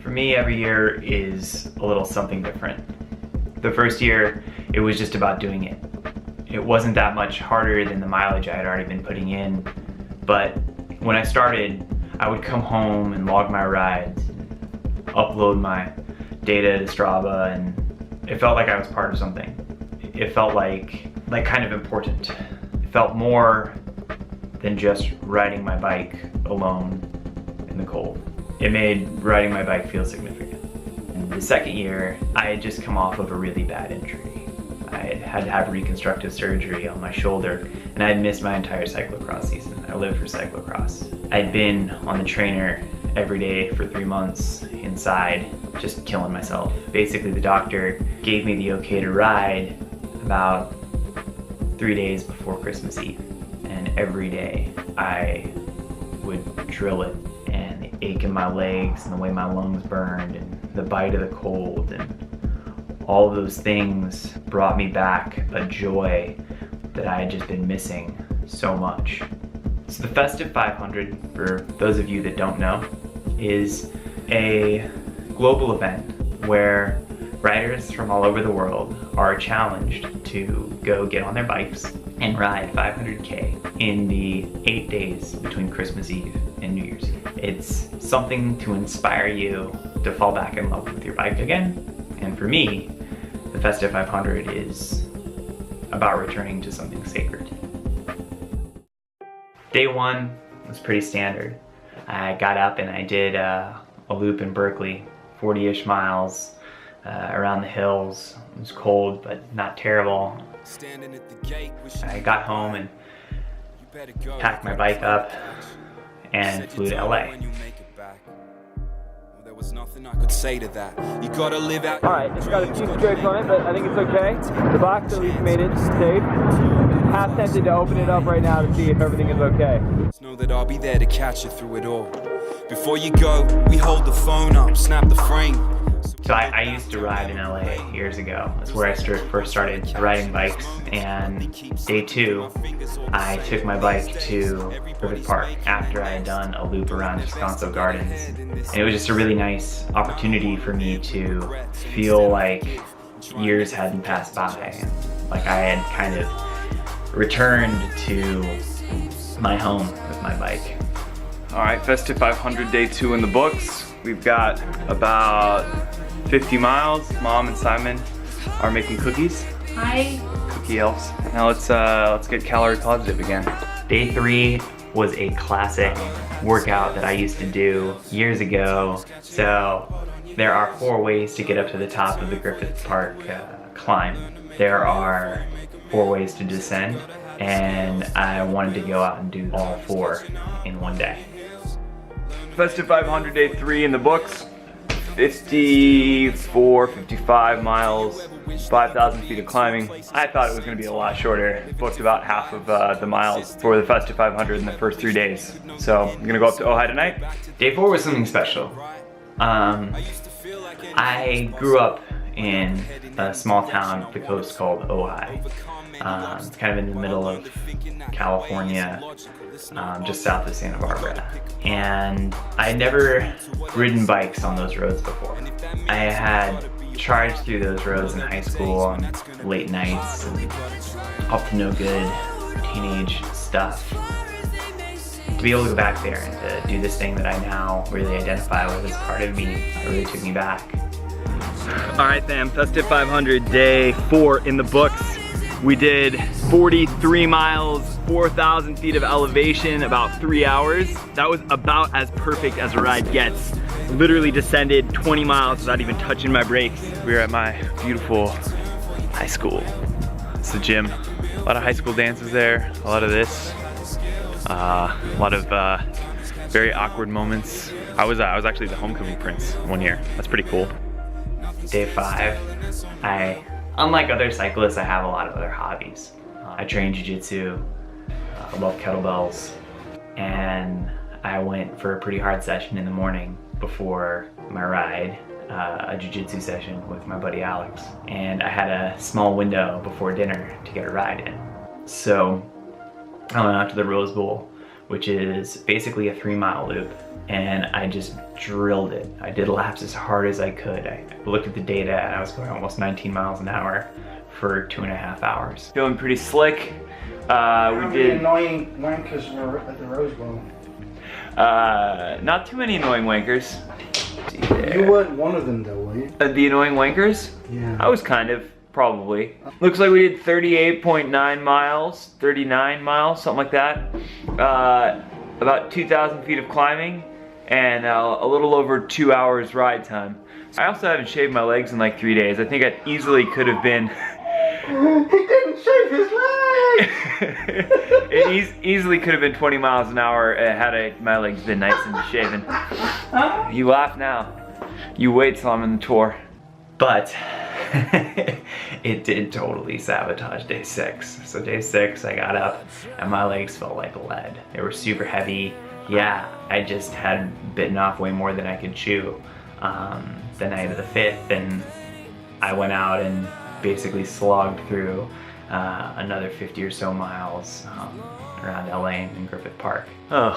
For me, every year is a little something different. The first year, it was just about doing it. It wasn't that much harder than the mileage I had already been putting in, but when I started, I would come home and log my rides, upload my data to Strava, and it felt like I was part of something. It felt like kind of important. It felt more than just riding my bike alone in the cold. It made riding my bike feel significant. And the second year, I had just come off of a really bad injury. I had to have reconstructive surgery on my shoulder, and I had missed my entire cyclocross season. I lived for cyclocross. I'd been on the trainer every day for 3 months inside, just killing myself. Basically, the doctor gave me the okay to ride about 3 days before Christmas Eve. And every day I would drill it, and the ache in my legs and the way my lungs burned and the bite of the cold and all of those things brought me back a joy that I had just been missing so much. So the Festive 500, for those of you that don't know, is a global event where riders from all over the world are challenged to go get on their bikes and ride 500K in the 8 days between Christmas Eve and New Year's Eve. It's something to inspire you to fall back in love with your bike again. And for me, the Festive 500 is about returning to something sacred. Day one was pretty standard. I got up and I did a loop in Berkeley, 40-ish miles around the hills. It was cold, but not terrible. I got home and packed my bike up and flew to LA. There was nothing I could say to that. You gotta live out. Alright, it's got a few scrapes on it, but I think it's okay. The box at least made it safe. Half tempted to open it up right now to see if everything is okay. Know that I'll be there to catch you through it all. Before you go, we hold the phone up, snap the frame. So I used to ride in LA years ago. That's where I first started riding bikes, and day two, I took my bike to Griffith Park after I had done a loop around Descanso Gardens. And it was just a really nice opportunity for me to feel like years hadn't passed by, and like I had kind of returned to my home with my bike. All right, Festive 500 day 2 in the books. We've got about 50 miles. Mom and Simon are making cookies. Hi. Cookie elves. Now let's get calorie positive again. Day 3 was a classic workout that I used to do years ago. So there are 4 ways to get up to the top of the Griffith Park climb. There are 4 ways to descend, and I wanted to go out and do all 4 in one day. Festive 500 day 3 in the books. 54, 55 miles, 5,000 feet of climbing. I thought it was going to be a lot shorter. Booked about half of the miles for the Festive 500 in the first 3 days. So I'm going to go up to Ojai tonight. Day 4 was something special. I grew up in a small town up the coast called Ojai. It's kind of in the middle of California, just south of Santa Barbara. And I had never ridden bikes on those roads before. I had charged through those roads in high school on late nights and up to no good teenage stuff. To be able to go back there and to do this thing that I now really identify with as part of me, it really took me back. All right, fam, Festive 500 day 4 in the books. We did 43 miles, 4,000 feet of elevation, about 3 hours. That was about as perfect as a ride gets. Literally descended 20 miles without even touching my brakes. We were at my beautiful high school. It's the gym. A lot of high school dances there, a lot of this. A lot of very awkward moments. I was actually the homecoming prince one year. That's pretty cool. Day 5, unlike other cyclists, I have a lot of other hobbies. I train jiu-jitsu, I love kettlebells, and I went for a pretty hard session in the morning before my ride, a jiu-jitsu session with my buddy Alex. And I had a small window before dinner to get a ride in. So I went out to the Rose Bowl, which is basically a 3-mile loop. and I just drilled it. I did laps as hard as I could. I looked at the data and I was going almost 19 miles an hour for 2.5 hours. Feeling pretty slick. How many annoying wankers were at the Rose Bowl? Not too many annoying wankers. You weren't one of them though, were you? The annoying wankers? Yeah. I was kind of, probably. Looks like we did 38.9 miles, 39 miles, something like that. About 2,000 feet of climbing and a little over 2 hours ride time. I also haven't shaved my legs in like 3 days. I think I easily could have been... He didn't shave his legs! It easily could have been 20 miles an hour had my legs been nice and shaven. You laugh now. You wait till I'm in the tour. But it did totally sabotage day 6. So day 6 I got up and my legs felt like lead. They were super heavy. Yeah, I just had bitten off way more than I could chew. The night of the 5th, and I went out and basically slogged through another 50 or so miles around LA and Griffith Park. Oh,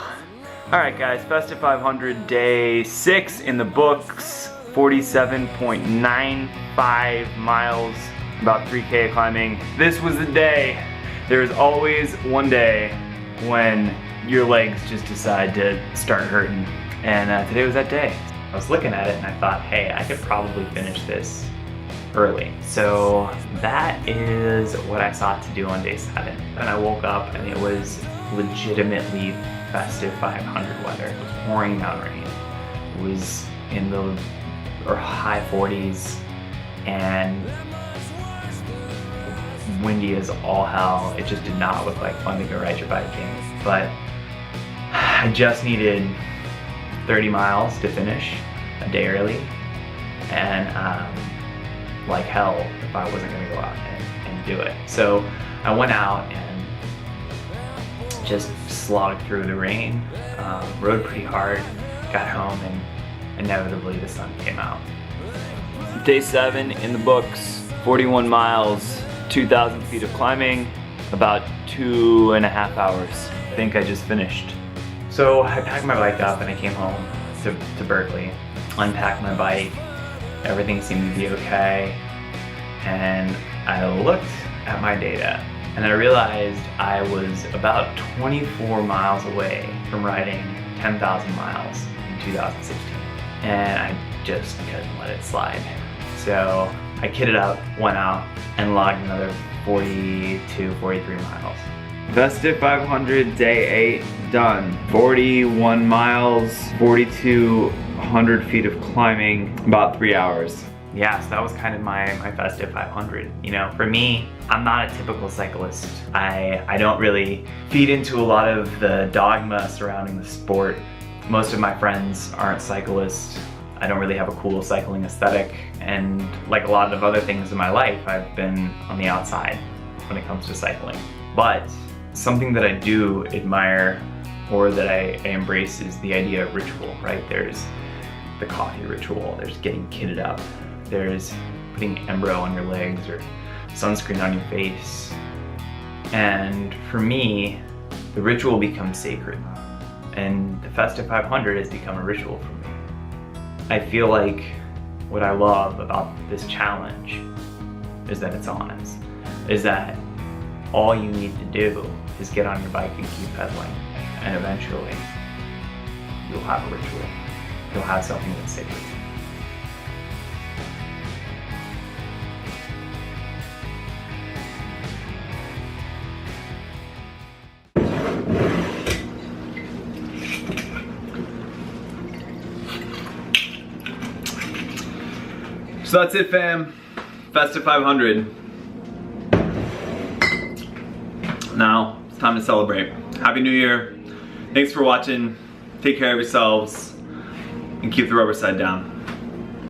all right guys, Festive 500 day 6 in the books. 47.95 miles, about 3K climbing. This was the day. There's always one day when your legs just decide to start hurting, and today was that day. I was looking at it and I thought, hey, I could probably finish this early. So that is what I sought to do on day 7. And I woke up and it was legitimately Festive 500 weather. It was pouring down rain. It was in the high 40s and windy as all hell. It just did not look like fun to go ride your bike in. But I just needed 30 miles to finish a day early, and like hell if I wasn't gonna go out and do it. So I went out and just slogged through the rain, rode pretty hard, got home, and inevitably the sun came out. Day 7 in the books, 41 miles, 2,000 feet of climbing, about 2.5 hours. I think I just finished. So I packed my bike up and I came home to Berkeley, unpacked my bike, everything seemed to be okay, and I looked at my data and I realized I was about 24 miles away from riding 10,000 miles in 2016. And I just couldn't let it slide. So I kitted up, went out, and logged another 42, 43 miles. Festive 500 day 8 done. 41 miles, 4,200 feet of climbing, about 3 hours. Yeah, so that was kind of my Festive 500. You know, for me, I'm not a typical cyclist. I don't really feed into a lot of the dogma surrounding the sport. Most of my friends aren't cyclists. I don't really have a cool cycling aesthetic, and like a lot of other things in my life, I've been on the outside when it comes to cycling. But something that I do admire, or that I embrace, is the idea of ritual, right? There's the coffee ritual, there's getting kitted up, there's putting Embro on your legs or sunscreen on your face. And for me, the ritual becomes sacred. And the Festive 500 has become a ritual for me. I feel like what I love about this challenge is that it's honest. Is that all you need to do is get on your bike and keep pedaling. And eventually, you'll have a ritual. You'll have something that's sacred. So that's it, fam. Festive 500. Now, it's time to celebrate. Happy New Year. Thanks for watching. Take care of yourselves and keep the rubber side down.